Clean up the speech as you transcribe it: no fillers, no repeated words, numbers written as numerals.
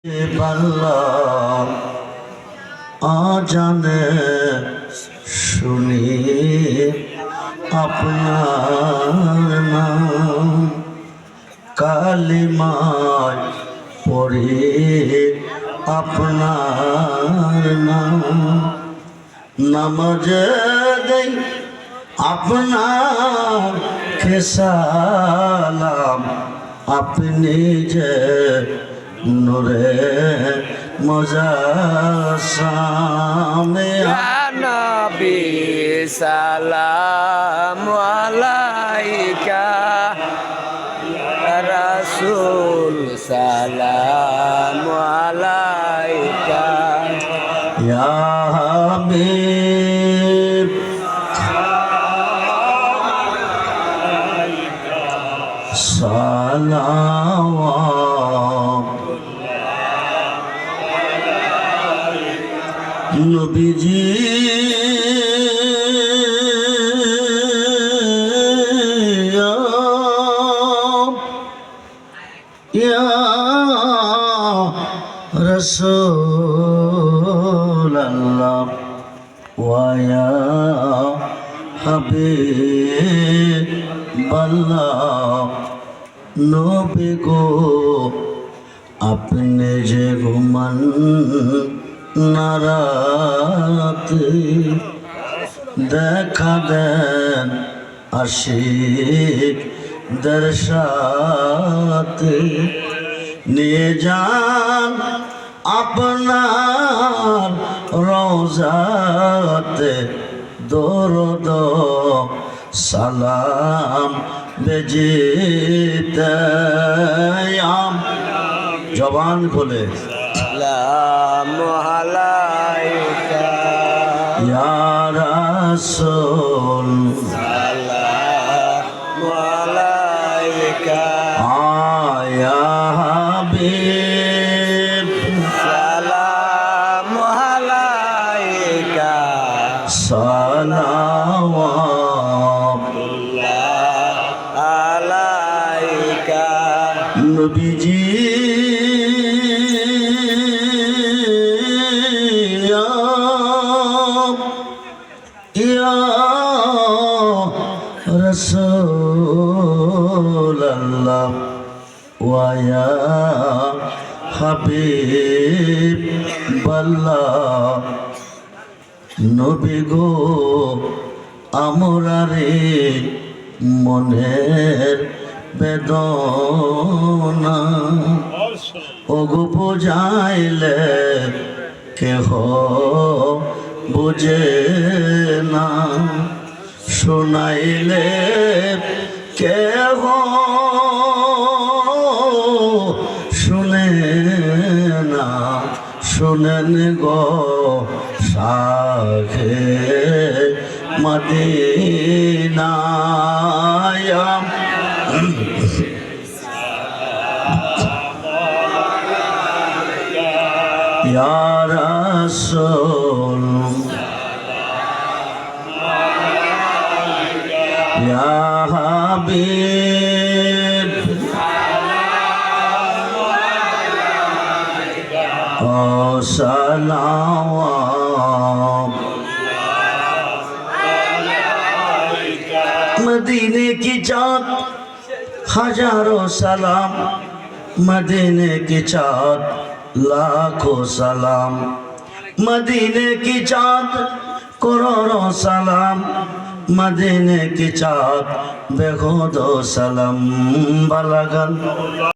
বললাম আজানে শুনি আপনার নাম, কালিমায় পড়ি আপনার নাম, নামাজে দেই আপনার সালাম, আপনি যে নূরে মুজাসসাম। ইয়া নবী সালাম আলাইকা, ইয়া রাসূল সালাম আলাইকা, ইয়া হাবিব সালাওয়াত। নবীজি ইয়া রাসূলুল্লাহ ওয়া ইয়া হাবিবাল্লাহ, নবী গো আপনি যে ঘুমান না রাতে, দেখা দেন আশিকদের সাথে, নিয়ে যান আপনার রওজাতে, দরুদ সালাম বেজিতে। জবান খুলে সালাম আলাইকা, ইয়া রাসূল সালাম আলাইকা, ইয়া হাবিব সালাম আলাইকা, সালাওয়াত আলাইকা। নবীজি ইয়া রাসূলুল্লাহ ওয়া ইয়া হাবিবাল্লাহ, নবী গো আমরারে মনের বেদনা ওগো বুঝাইলে কেহ বুঝে না, শোনাইলে কেহ শুনে না, শুনেন গো শাহে মদিনা। ইয়া রাসূল ইয়া হাবিব সালাওয়াত। मदीने की चाँद हजारों सलाम, मदीने की चाँद लाखों सलाम, मदीने की चाँद करोड़ों सलाम, मदीने की चाँद बेखुदो सलाम। बलगल